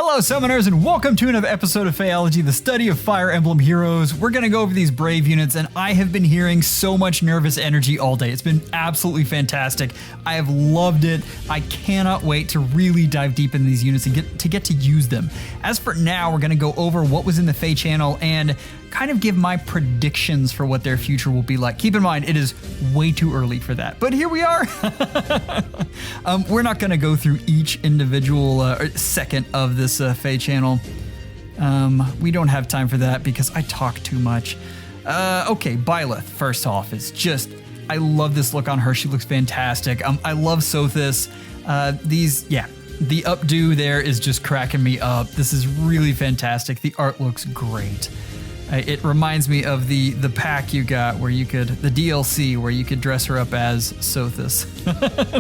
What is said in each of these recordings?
Hello Summoners and welcome to another episode of FEHology, the study of Fire Emblem Heroes. We're going to go over these Brave units and I have been hearing so much nervous energy all day. It's been absolutely fantastic. I have loved it. I cannot wait to really dive deep into these units and get to use them. As for now, we're going to go over what was in the Feh channel and kind of give my predictions for what their future will be like. Keep in mind, it is way too early for that, but here we are. We're not going to go through each individual second of this Feh channel. We don't have time for that because I talk too much. Okay, Byleth, first off, is just, I love this look on her. She looks fantastic. I love Sothis. The updo there is just cracking me up. This is really fantastic. The art looks great. It reminds me of the pack you got where you could, the DLC where you could dress her up as Sothis.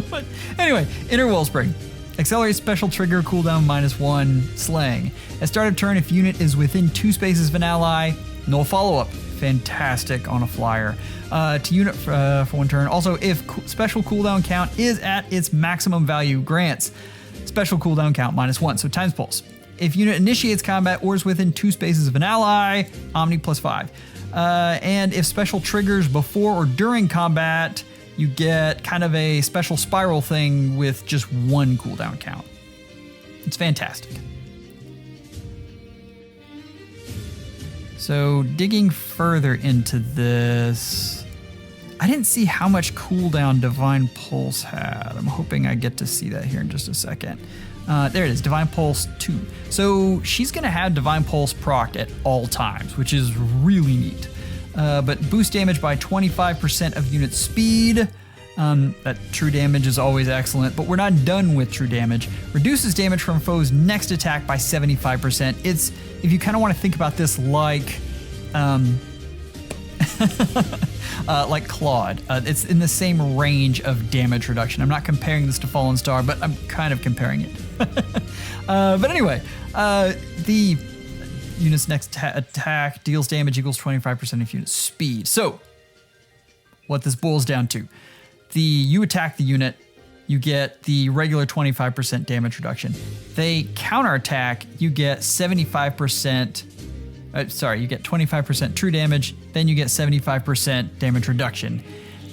But anyway, Inner Wellspring. Accelerate special trigger cooldown -1, slaying. At start of turn, if unit is within 2 spaces of an ally, no follow-up. Fantastic on a flyer. To unit for 1 turn. Also, if special cooldown count is at its maximum value, grants special cooldown count -1, so times pulse. If unit initiates combat or is within 2 spaces of an ally, Omni +5. And if special triggers before or during combat, you get kind of a special spiral thing with just 1 cooldown count. It's fantastic. So digging further into this, I didn't see how much cooldown Divine Pulse had. I'm hoping I get to see that here in just a second. There it is, Divine Pulse 2. So she's gonna have Divine Pulse procced at all times, which is really neat. But boost damage by 25% of unit speed. That true damage is always excellent, but we're not done with true damage. Reduces damage from foes' next attack by 75%. It's, if you kind of want to think about this like, like Claude. It's in the same range of damage reduction. I'm not comparing this to Fallen Star, but I'm kind of comparing it. But anyway, the unit's next attack deals damage equals 25% of unit speed. So, what this boils down to, you attack the unit, you get the regular 25% damage reduction. They counterattack, you get 75%, you get 25% true damage, then you get 75% damage reduction.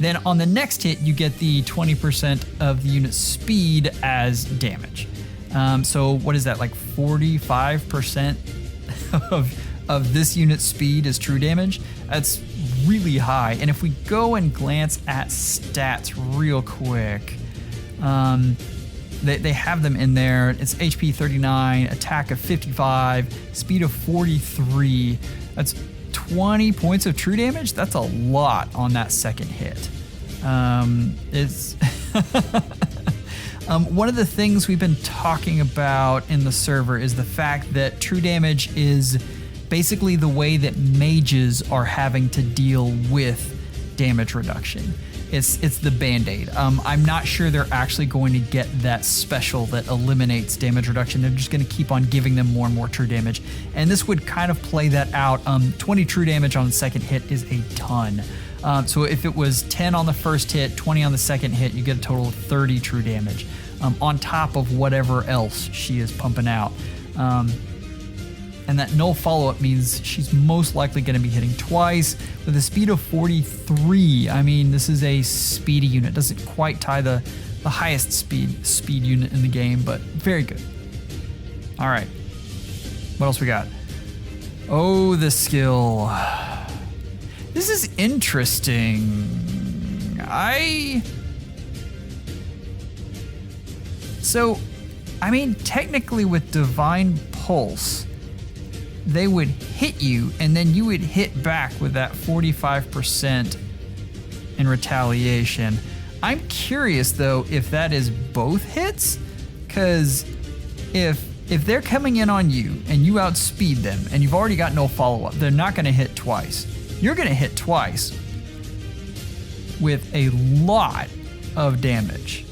Then on the next hit, you get the 20% of the unit's speed as damage. So what is that, like 45% of this unit's speed is true damage? That's really high. And if we go and glance at stats real quick, they have them in there. It's HP 39, attack of 55, speed of 43. That's 20 points of true damage. That's a lot on that second hit. It's one of the things we've been talking about in the server is the fact that true damage is basically the way that mages are having to deal with damage reduction. It's the band-aid. I'm not sure they're actually going to get that special that eliminates damage reduction. They're just going to keep on giving them more and more true damage. And this would kind of play that out. 20 true damage on the second hit is a ton. So if it was 10 on the first hit, 20 on the second hit, you get a total of 30 true damage on top of whatever else she is pumping out. And that no follow-up means she's most likely going to be hitting twice with a speed of 43. I mean, this is a speedy unit. Doesn't quite tie the highest speed unit in the game, but very good. All right, what else we got? Oh, the skill. This is interesting. So, I mean, technically with Divine Pulse, they would hit you and then you would hit back with that 45% in retaliation. I'm curious though if that is both hits, because if they're coming in on you and you outspeed them and you've already got no follow-up, they're not going to hit twice. You're going to hit twice with a lot of damage.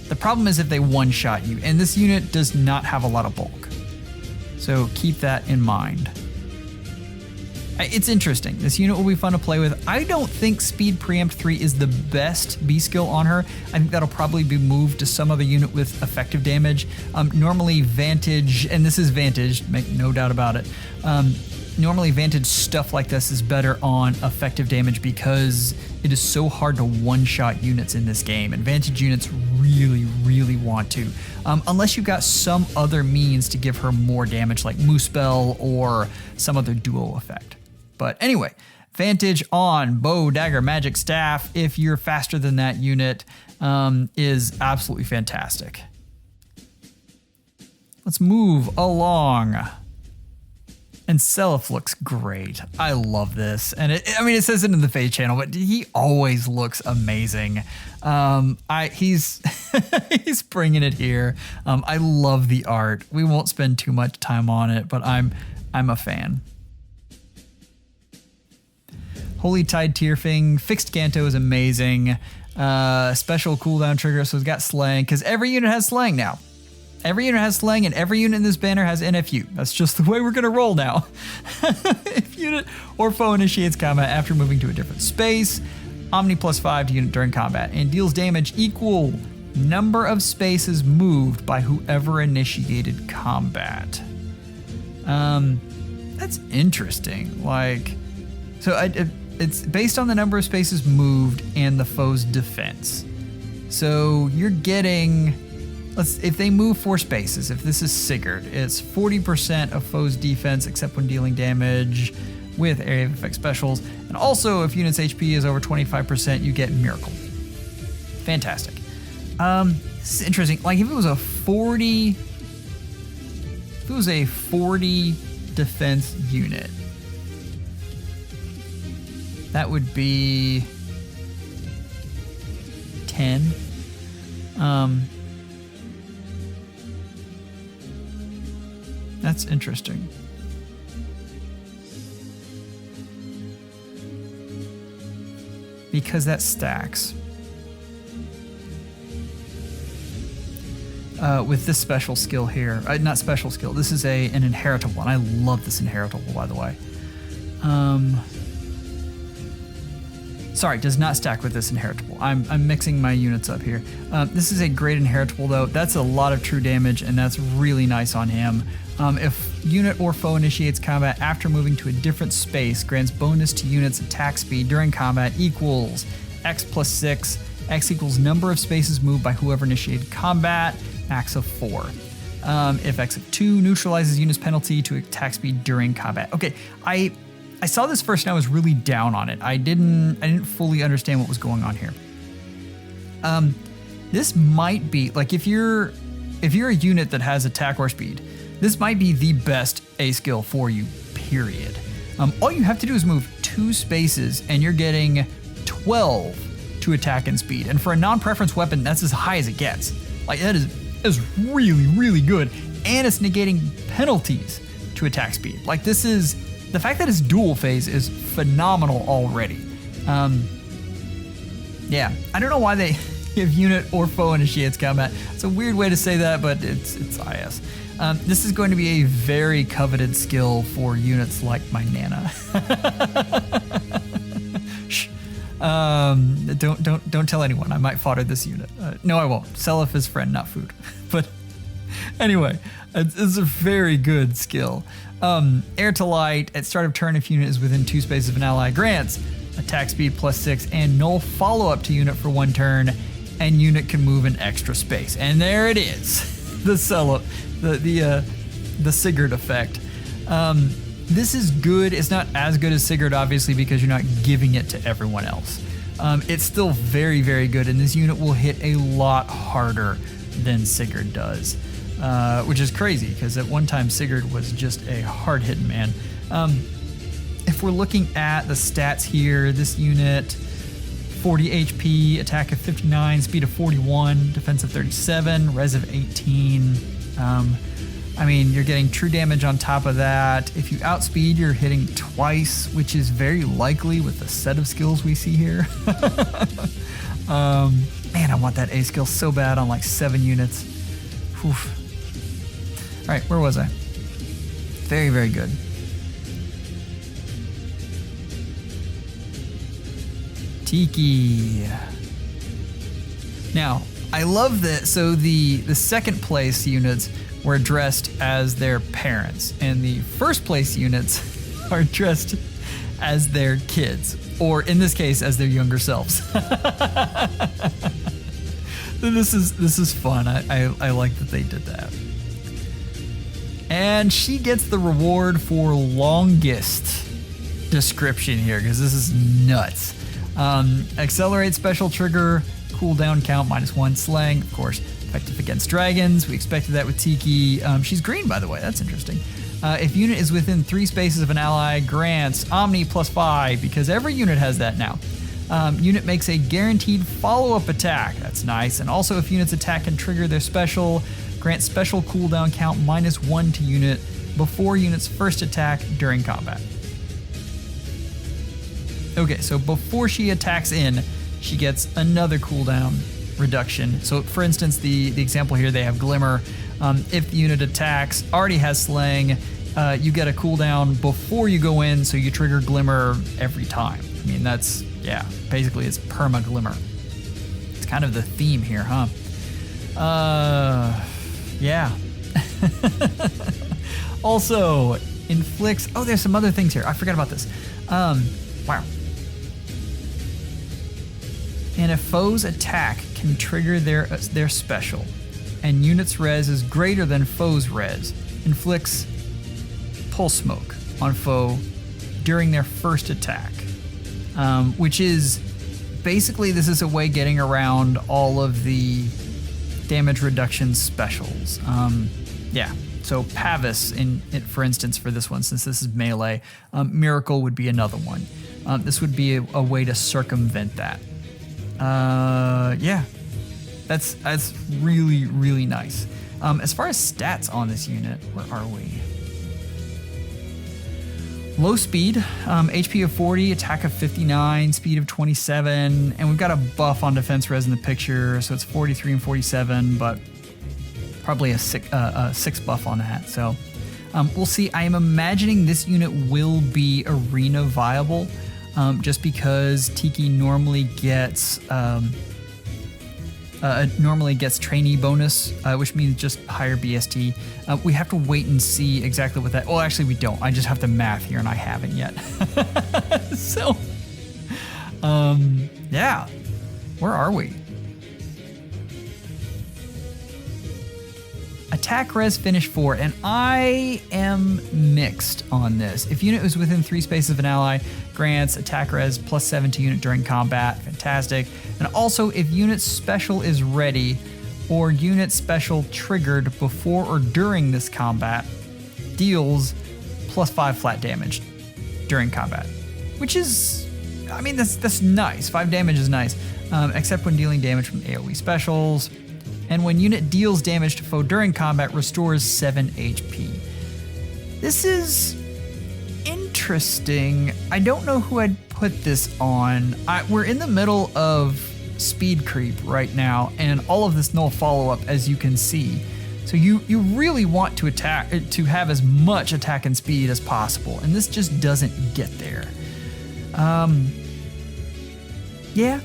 The problem is if they one-shot you, and this unit does not have a lot of bulk. So keep that in mind. It's interesting. This unit will be fun to play with. I don't think Speed Preempt 3 is the best B skill on her. I think that'll probably be moved to some other unit with effective damage. Normally Vantage, and this is Vantage, make no doubt about it. Normally Vantage stuff like this is better on effective damage because it is so hard to one-shot units in this game, and Vantage units really want to. Unless you've got some other means to give her more damage like Moose Spell or some other duo effect. But anyway, Vantage on Bow, Dagger, Magic, Staff, if you're faster than that unit, is absolutely fantastic. Let's move along. And Seliph looks great. I love this. And it says it in the Faye channel, but he always looks amazing. He's he's bringing it here. I love the art. We won't spend too much time on it, but I'm a fan. Holy Tide Tearfing, Fixed Ganto is amazing. Special cooldown trigger, so it's got Slang, because every unit has Slang now. Every unit has Slang, and every unit in this banner has NFU. That's just the way we're gonna roll now. If unit or foe initiates combat after moving to a different space, Omni +5 to unit during combat, and deals damage equal number of spaces moved by whoever initiated combat. That's interesting. Like, so it's based on the number of spaces moved and the foe's defense. So you're getting, if they move 4 spaces, if this is Sigurd, it's 40% of foe's defense except when dealing damage with area of effect specials. And also if unit's HP is over 25%, you get Miracle. Fantastic. This is interesting. Like if it was a 40 defense unit, that would be 10. That's interesting. Because that stacks. With this special skill here. Not special skill, this is an inheritable, and I love this inheritable, by the way. Sorry, does not stack with this inheritable. I'm mixing my units up here. This is a great inheritable though. That's a lot of true damage, and that's really nice on him. If unit or foe initiates combat after moving to a different space, grants bonus to unit's attack speed during combat equals X plus 6. X equals number of spaces moved by whoever initiated combat, max of 4. If X of 2 neutralizes unit's penalty to attack speed during combat. Okay, I saw this first and I was really down on it. I didn't fully understand what was going on here. This might be, like if you're a unit that has attack or speed, this might be the best A skill for you, period. All you have to do is move 2 spaces and you're getting 12 to attack and speed. And for a non-preference weapon, that's as high as it gets. Like that is really good. And it's negating penalties to attack speed. Like this is, the fact that it's dual phase is phenomenal already. Yeah, I don't know why they give unit or foe initiates combat. It's a weird way to say that, but it's IS. This is going to be a very coveted skill for units like my Nana. Shh. Don't tell anyone. I might fodder this unit. No, I won't. Seliph is friend, not food. But anyway, it's a very good skill. Air to Light, at start of turn, if unit is within 2 spaces of an ally, grants attack speed plus 6 and null follow-up to unit for 1 turn, and unit can move an extra space. And there it is, the Seliph, the Sigurd effect. This is good. It's not as good as Sigurd, obviously, because you're not giving it to everyone else. It's still very good, and this unit will hit a lot harder than Sigurd does. Which is crazy because at one time Sigurd was just a hard-hitting man. If we're looking at the stats here, this unit, 40 HP, attack of 59, speed of 41, defense of 37, res of 18. I mean, you're getting true damage on top of that. If you outspeed, you're hitting twice, which is very likely with the set of skills we see here. Man, I want that A skill so bad on like 7 units. Oof. All right, where was I? Very good. Tiki. Now, I love that. So the second place units were addressed as their parents, and the first place units are addressed as their kids, or in this case, as their younger selves. This is fun. I like that they did that. And she gets the reward for longest description here, because this is nuts. Accelerate special trigger, cooldown count -1, slang, of course, effective against dragons. We expected that with Tiki. She's green, by the way. That's interesting. If unit is within 3 spaces of an ally, grants Omni +5, because every unit has that now. Unit makes a guaranteed follow-up attack. That's nice. And also, if units attack and trigger their special, grant special cooldown count -1 to unit before unit's first attack during combat. Okay, so before she attacks in, she gets another cooldown reduction. So for instance, the example here, they have Glimmer. If the unit attacks, already has Slang, you get a cooldown before you go in, so you trigger Glimmer every time. I mean, that's, yeah, basically it's perma Glimmer. It's kind of the theme here, huh? Yeah. Also, inflicts, oh, there's some other things here. I forgot about this. Wow. And a foe's attack can trigger their special, and unit's res is greater than foe's res, inflicts pulse smoke on foe during their first attack, which is basically, this is a way getting around all of the damage reduction specials. Yeah, so Pavis, for instance, for this one, since this is melee, Miracle would be another one. This would be a way to circumvent that. Yeah, that's really, really nice. As far as stats on this unit, where are we? Low speed, HP of 40, attack of 59, speed of 27, and we've got a buff on defense res in the picture, so it's 43 and 47, but probably a 6 buff on that. So we'll see. I am imagining this unit will be arena viable. Just because Tiki normally gets trainee bonus, which means just higher BST. We have to wait and see exactly what that. Well, actually, we don't. I just have to math here, and I haven't yet. So, yeah, where are we? Attack res finish 4, and I am mixed on this. If unit is within 3 spaces of an ally, grants attack res +7 to unit during combat. Fantastic. And also, if unit special is ready or unit special triggered before or during this combat, deals +5 flat damage during combat, which is, I mean, that's nice. 5 damage is nice, except when dealing damage from AoE specials. And when unit deals damage to foe during combat, restores 7 HP. This is interesting. I don't know who I'd put this on. We're in the middle of speed creep right now, and all of this null follow-up, as you can see. So you really want to have as much attack and speed as possible, and this just doesn't get there. Yeah.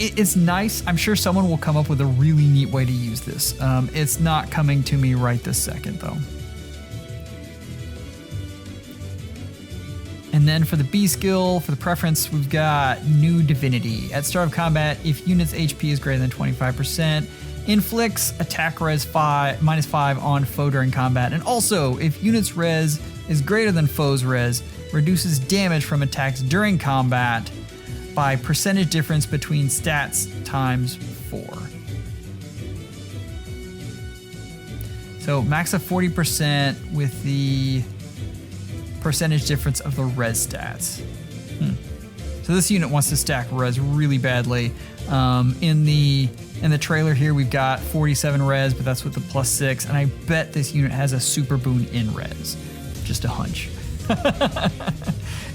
It's nice. I'm sure someone will come up with a really neat way to use this. It's not coming to me right this second, though. And then for the B skill, for the preference, we've got New Divinity. At start of combat, if unit's HP is greater than 25%, inflicts attack res -5 on foe during combat. And also, if unit's res is greater than foe's res, reduces damage from attacks during combat by percentage difference between stats times 4. So max of 40% with the percentage difference of the res stats. So this unit wants to stack res really badly. In the trailer here, we've got 47 res, but that's with the +6, and I bet this unit has a super boon in res. Just a hunch.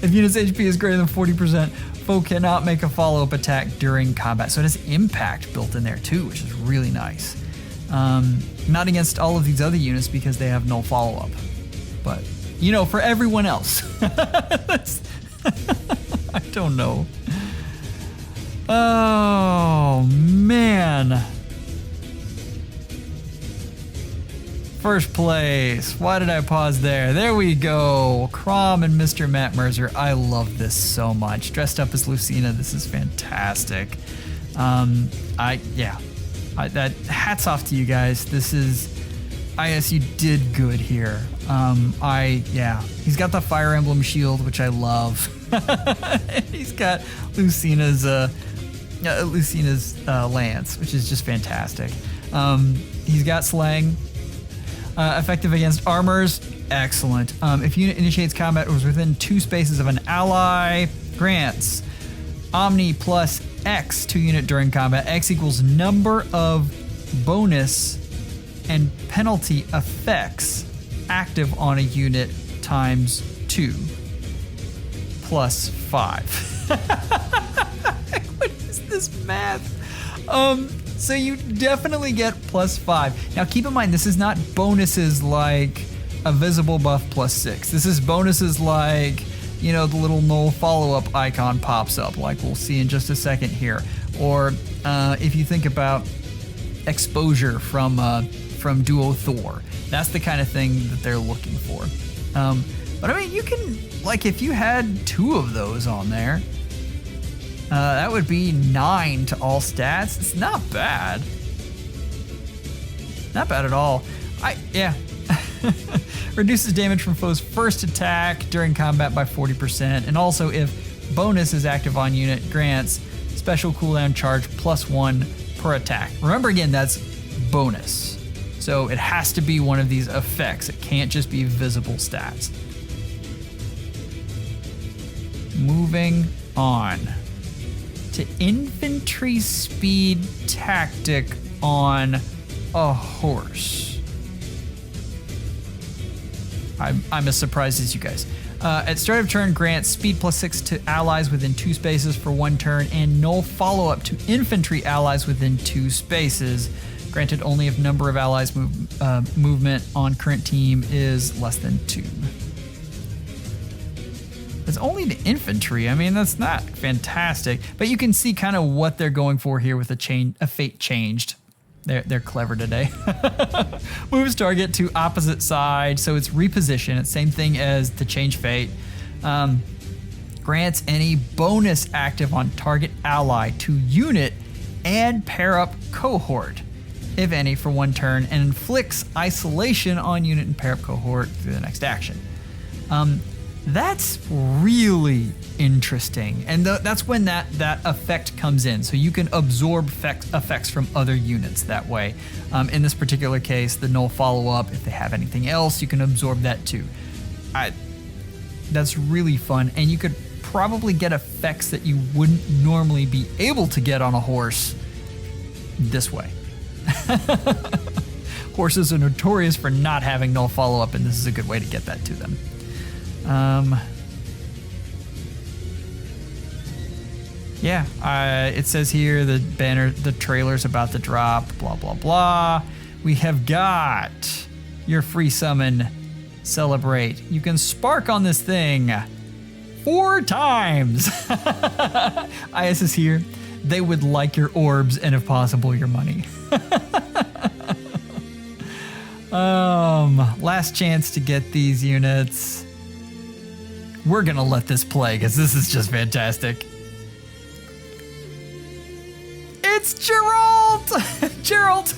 If unit's HP is greater than 40%, foe cannot make a follow-up attack during combat. So it has impact built in there too, which is really nice. Not against all of these other units because they have no follow-up. But, you know, for everyone else. I don't know. Oh, man. First place. Why did I pause there? There we go. Chrom and Mr. Matt Mercer. I love this so much. Dressed up as Lucina. This is fantastic. That hats off to you guys. This is, you did good here. He's got the Fire Emblem shield, which I love. He's got Lucina's lance, which is just fantastic. He's got slang. Effective against armors, excellent. If unit initiates combat or is within 2 spaces of an ally, grants Omni plus X to unit during combat. X equals number of bonus and penalty effects active on a unit times 2 plus 5. What is this math? So you definitely get plus 5. Now keep in mind, this is not bonuses like a visible buff plus 6. This is bonuses like, the little null follow-up icon pops up, like we'll see in just a second here. Or if you think about exposure from Duo Thor, that's the kind of thing that they're looking for. But I mean, you can, if you had 2 of those on there, that would be 9 to all stats. It's not bad. Not bad at all. Reduces damage from foes' first attack during combat by 40%. And also, if bonus is active on unit, grants special cooldown charge +1 per attack. Remember again, that's bonus. So it has to be one of these effects. It can't just be visible stats. Moving on to infantry speed tactic on a horse. I'm as surprised as you guys. At start of turn, grant speed +6 to allies within 2 spaces for 1 turn, and null follow-up to infantry allies within 2 spaces. Granted only if number of allies movement on current team is less than 2. It's only the infantry. I mean, that's not fantastic, but you can see kind of what they're going for here with a fate changed. They're clever today. Moves target to opposite side, so it's reposition. It's same thing as the change fate. Grants any bonus active on target ally to unit and pair up cohort, if any, for 1 turn, and inflicts isolation on unit and pair up cohort through the next action. That's really interesting, and that's when that effect comes in. So you can absorb effects from other units that way. In this particular case, the null follow-up, if they have anything else, you can absorb that too. That's really fun, and you could probably get effects that you wouldn't normally be able to get on a horse this way. Horses are notorious for not having null follow-up, and this is a good way to get that to them. It says here the trailer's about to drop, blah, blah, blah. We have got your free summon, Celebrate. You can spark on this thing 4 times. IS is here. They would like your orbs and if possible, your money. Last chance to get these units. We're gonna let this play because this is just fantastic. It's Jeralt! Jeralt!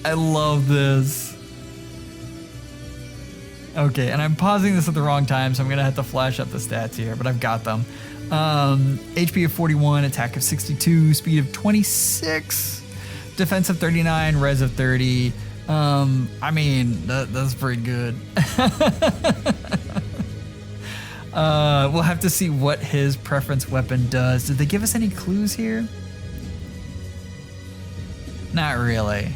I love this. Okay, and I'm pausing this at the wrong time, so I'm gonna have to flash up the stats here, but I've got them. HP of 41, attack of 62, speed of 26, defense of 39, res of 30. I mean, that's pretty good. We'll have to see what his preference weapon does. Did they give us any clues here? Not really.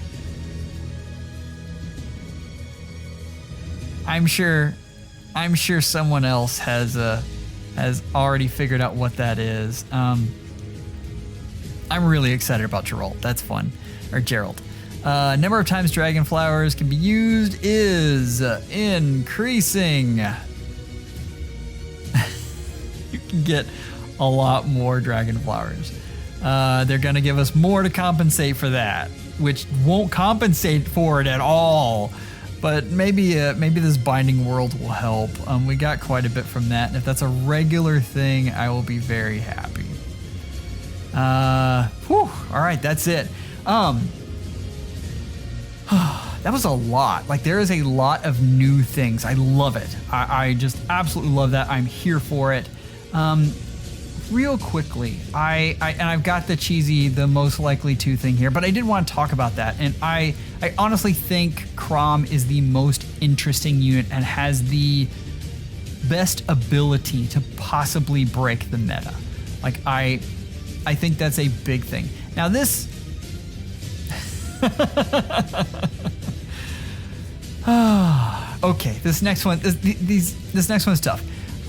I'm sure someone else has already figured out what that is. I'm really excited about Jeralt. That's fun. Or Jeralt. Number of times dragon flowers can be used is increasing. can get a lot more dragon flowers. They're going to give us more to compensate for that, which won't compensate for it at all. But maybe this binding world will help. We got quite a bit from that, and if that's a regular thing, I will be very happy. All right, that's it. That was a lot. Like, there is a lot of new things. I love it. I just absolutely love that. I'm here for it. Real quickly, I've got the cheesy, the most likely to thing here, but I did want to talk about that. And I honestly think Chrom is the most interesting unit and has the best ability to possibly break the meta. Like, I think that's a big thing. Now this, okay, this next one, this next one's tough.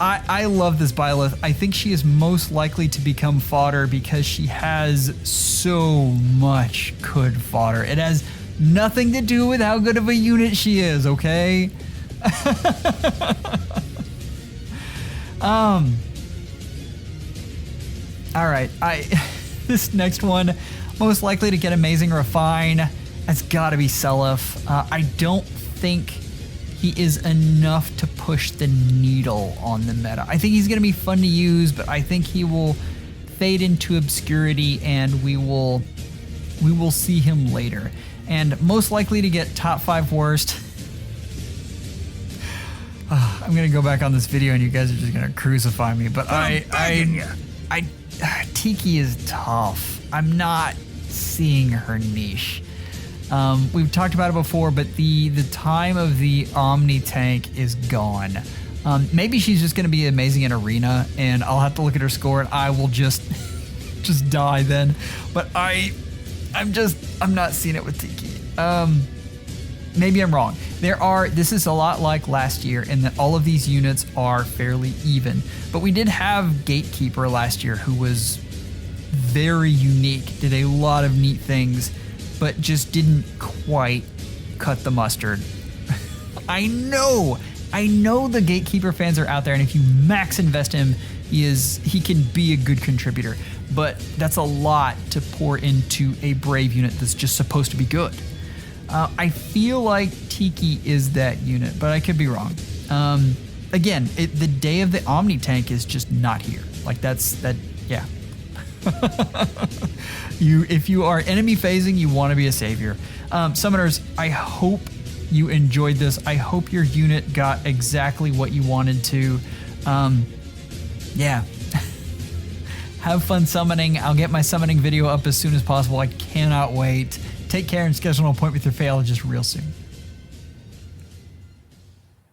I love this Byleth. I think she is most likely to become fodder because she has so much good fodder. It has nothing to do with how good of a unit she is, okay? All right, this next one, most likely to get amazing refine. That's got to be Seliph. I don't think he is enough to push the needle on the meta. I think he's going to be fun to use, but I think he will fade into obscurity, and we will see him later. And most likely to get top 5 worst. I'm going to go back on this video, and you guys are just going to crucify me. But Tiki is tough. I'm not seeing her niche. We've talked about it before, but the time of the Omni tank is gone. Maybe she's just going to be amazing in Arena, and I'll have to look at her score, and I will just die then. But I'm not seeing it with Tiki. Maybe I'm wrong. This is a lot like last year in that all of these units are fairly even. But we did have Gatekeeper last year, who was very unique, did a lot of neat things, but just didn't quite cut the mustard. I know the Gatekeeper fans are out there, and if you max invest him, he can be a good contributor. But that's a lot to pour into a Brave unit that's just supposed to be good. I feel like Tiki is that unit, but I could be wrong. Again, the day of the Omni tank is just not here. Like yeah. If you are enemy phasing, you want to be a savior. Summoners, I hope you enjoyed this. I hope your unit got exactly what you wanted to. Yeah. Have fun summoning. I'll get my summoning video up as soon as possible. I cannot wait. Take care and schedule an appointment with your FEHologist real soon.